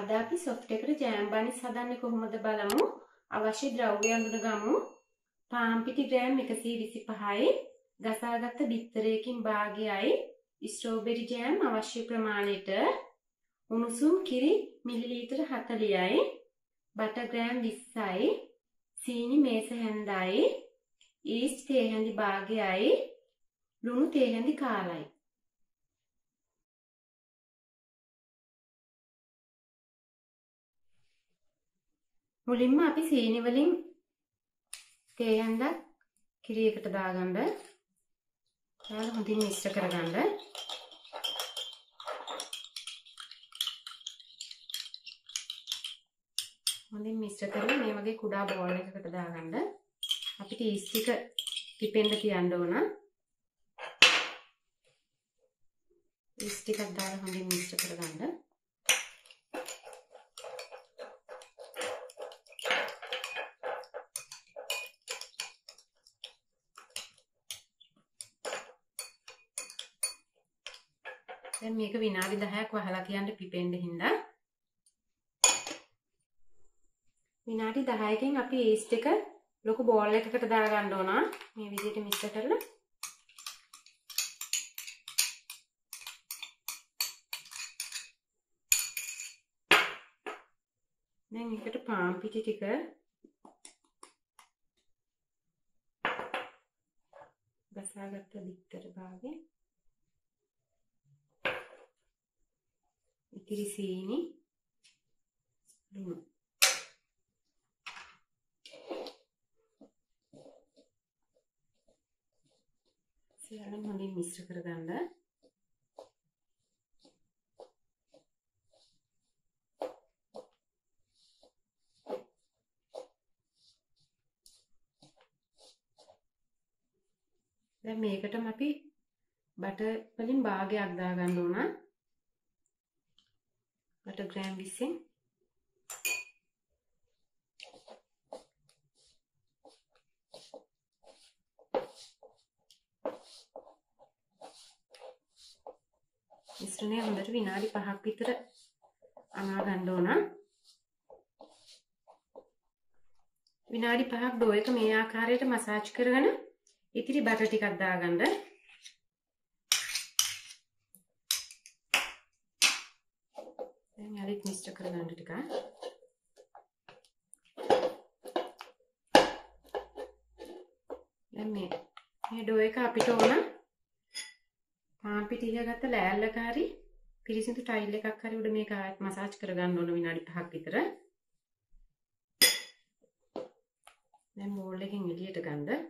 අද අපි soft එකට ජෑම් බනිස් හදන්නේ කොහොමද බලමු. අවශ්‍ය ද්‍රව්‍ය අඳුනගමු. පාන් පිටි ග්‍රෑම් 125යි, ගසාගත්ත බිත්තරයකින් භාගයයි, ස්ට්‍රෝබෙරි ජෑම් අවශ්‍ය ප්‍රමාණයට, උණුසුම් කිරි මිලිලීටර 40යි, බටර් ග්‍රෑම් 20යි, සීනි මේස හැන්දයි, ඊස්ට් තේ හැඳි භාගයයි, ලුණු තේ හැඳි කාලයි. මුලින්ම අපි සීනි වලින් තේ හැන්දක් කිරියකට දාගන්න. දාලා හොඳින් මිශ්‍ර කරගන්න. හොඳින් මිශ්‍ර කරලා මේ වගේ කුඩා බෝල් එකකට දාගන්න. අපිට ඊස්ට් ටික පිපෙන්න තියන්න ඕන. ඊස්ට් ටිකක් දාලා හොඳින් මිශ්‍ර කරගන්න. දැන් මේක විනාඩි 10ක් වහලා තියන්න පිපෙන්න හින්දා. විනාඩි 10කින් අපි ඊස්ට් එක ලොකු බෝල් එකකට දාගන්න ඕන. මේ විදිහට මිශ්‍ර කරලා. දැන් එකට පාන් පිටි ටික ගසාගත්ත බිත්තර භාගය, ඉතිරි සීනි, ලුණු. සියල්ලම හොඳින් මිශ්‍ර කරගන්න. දැන් මේකටම අපි බටර් වලින් භාගයක් දාගන්න ඕන. බටර් ග්‍රෑම් 20න් මිශ්‍රණය හොඳට විනාඩි 5ක් විතර අනා ගන්න ඕන. විනාඩි 5ක් ඩෝ එක මේ ආකාරයට මසාජ් කරගෙන ඉතිරි බටර් ටිකක් දාගන්න. දැන් යාලිත් මිශ්‍ර කරගන්න ටිකක්. දැන් මේ ඩෝ එක අපිට ඕන පාන් පිටි ගත්ත ලෑල්ලක හරි පිරිසිදු ටයිල් එකක් හරි උඩ මේක ආයෙත් මසාජ් කරගන්න ඕන විනාඩි 5ක් විතර. දැන් බෝල් එකෙන් එළියට ගන්න.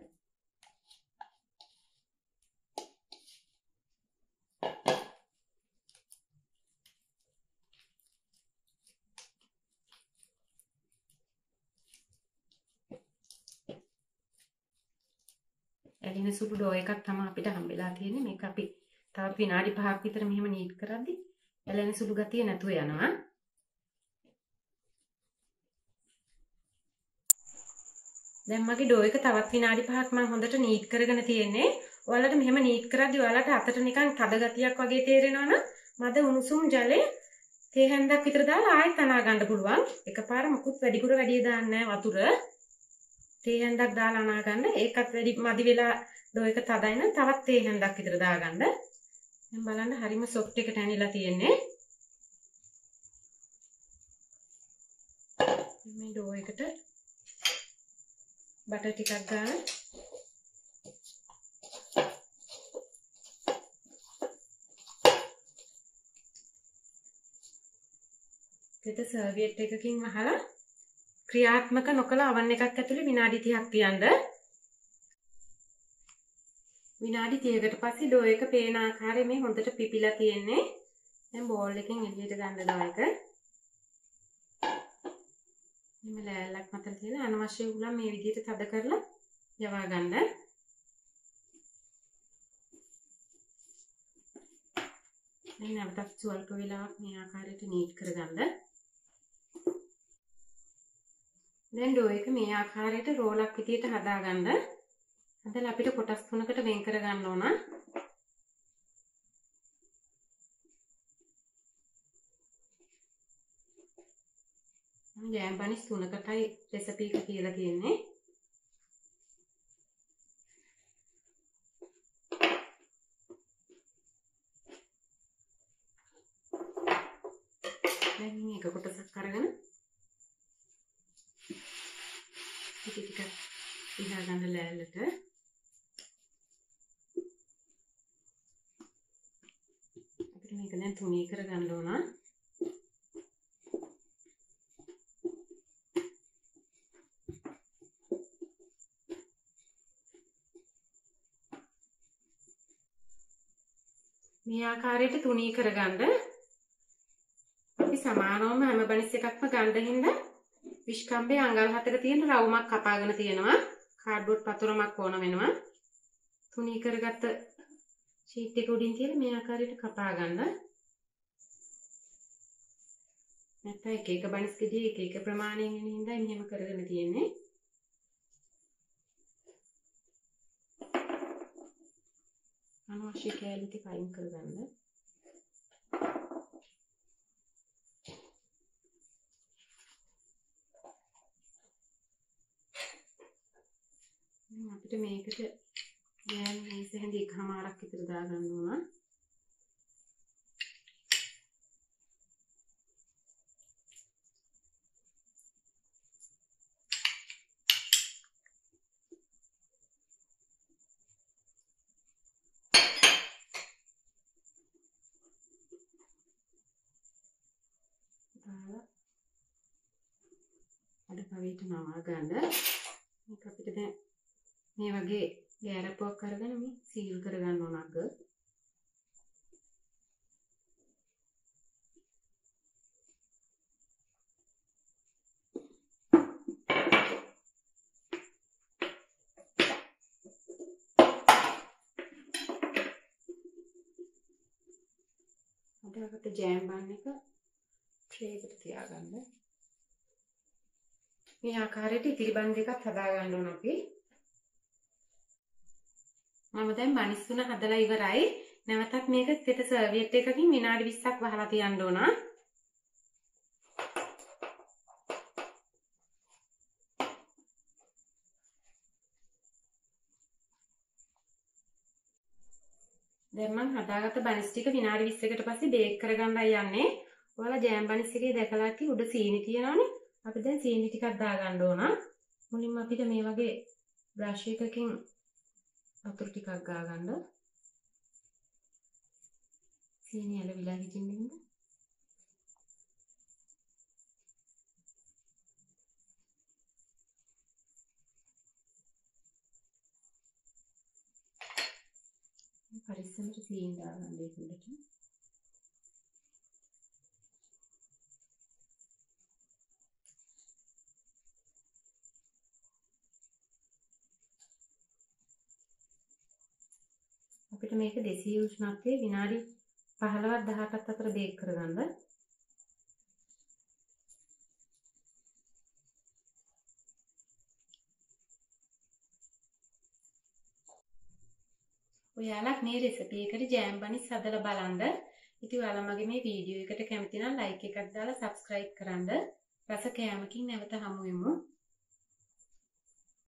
එළින සුළු ඩෝ එකක් තමයි අපිට හම්බෙලා තියෙන්නේ. මේක අපි තවත් විනාඩි 5ක් විතර මෙහෙම නීට් කරද්දි එළින සුළු ගතිය නැතුව යනවා. දැන් මගේ ඩෝ එක තවත් විනාඩි 5ක් මම හොඳට නීට් කරගෙන තියෙන්නේ. ඔයාලට මෙහෙම නීට් කරද්දි ඔයාලට අතට නිකන් තද ගතියක් වගේ තේරෙනවනම් මද උණුසුම් ජලය තේ හැන්දක් විතර දාලා ආයෙත් අනා ගන්න පුළුවන්. එකපාර මුකුත් වැඩිපුර වැඩි දාන්නේ නැහැ වතුර. තේ හැන්දක් දාලා අනා ගන්න. ඒකත් වැඩි මදි වෙලා ඩෝ එක තදයි නම් තවත් තේ හැන්දක් විතර දාගන්න. දැන් බලන්න හරිම සොෆ්ට් එකට ඇනිලා තියෙන්නේ. මේ ඩෝ එකට බටර් ටිකක් ගන්න. පිට සර්වියට් එකකින් වහලා ක්‍රියාත්මක නොකළ oven එකක් ඇතුලේ විනාඩි 30ක් තියන්න. විනාඩි 30කට පස්සේ ඩෝ එක පේන ආකාරයෙන් මේ හොඳට පිපිලා තියෙන්නේ. දැන් බෝල් එකෙන් එළියට ගන්න ඩෝ එක. මේ ලෑල්ලක් මත තියලා අනවශ්‍ය උලම් මේ විදිහට තද කරලා යවා ගන්න. දැන් නැවතත් ස්වල්ප වෙලාවක් මේ ආකාරයට නීට් කරගන්න. දැන් ඩෝ එක මේ ආකාරයට රෝලක් විදියට හදාගන්න. හදලා අපිට කොටස් තුනකට වෙන් කර ගන්න ඕන. ජෑම් බනිස් 3කටයි රෙසිපි එක කියලා තියෙන්නේ. දැන් මේක කොටසක් අරගෙන ටික ඉහා ගන්න ලෑල්ලට අපිට මේක දැන් තුනී කරගන්න ඕන. මේ ආකාරයට තුනී කරගන්න අපි සමානවම හැම බනිස් එකක්ම ගන්න හින්දා විශ්කම්බේ අඟල් 7ක තියෙන රවුමක් කපාගෙන තියෙනවා. කාඩ්බෝඩ් පතුරමක් ඕන වෙනවා. තුනී කරගත්ත ෂීට් එක උඩින් තියලා මේ ආකාරයට කපා ගන්න. නැත්නම් එක එක බනිස් ගෙඩිය එක එක ප්‍රමාණයෙන් එන හින්දා මෙහෙම කරගෙන තියෙන්නේ. අනවශ්‍ය කැලි ටික අයින් කරගන්න. අපිට මේකට ගෑන් මේස හැඳි එකමාරක් විතර දාගන්න ඕන. අඩ කවියට නවා ගන්න. මේක අපිට දැන් මේ වගේ ගෑරපුවක් අරගෙන මේ සීල් කරගන්න ඕන අග. අදකට ජෑම් බන් එක ට්‍රේ එකට තියාගන්න. මේ ආකාරයට ඉතිරි බන් දෙකක් හදා ගන්න ඕන අපි. මම දැන් බනිස් තුන හදලා ඉවරයි. නැවතත් මේක තෙත සර්වියට් එකකින් විනාඩි 20ක් වහලා තියන්න ඕන. දැන් මම හදාගත්ත බනිස් ටික විනාඩි 20කට පස්සේ බේක් කරගන්නයි යන්නේ. ඔයාලා ජෑම් බනිස් එකේ දැකලා ඇති උඩ සීනි තියෙනවනේ. අපි දැන් සීනි ටිකක් දාගන්න ඕන. මුලින්ම අපිට මේ වගේ බ්‍රෂ් එකකින් වතුර ටිකක් ගා ගන්න. සීනි ඇලවිලා හිටින්න. පරිස්සමට සීනි දාගන්න දෙන්නට. අපිට මේක 200 උෂ්ණත්වයේ විනාඩි 15ක් 18ක් අතර බේක් කරගන්න. ඔයාලා මේ රෙසිපි එකට ජෑම් බනිස් හදලා බලන්න. ඉතින් ඔයාලා මගේ මේ වීඩියෝ එකට කැමති නම් ලයික් එකක් දාලා subscribe කරන්න. රස කෑමකින් නැවත හමු වෙමු.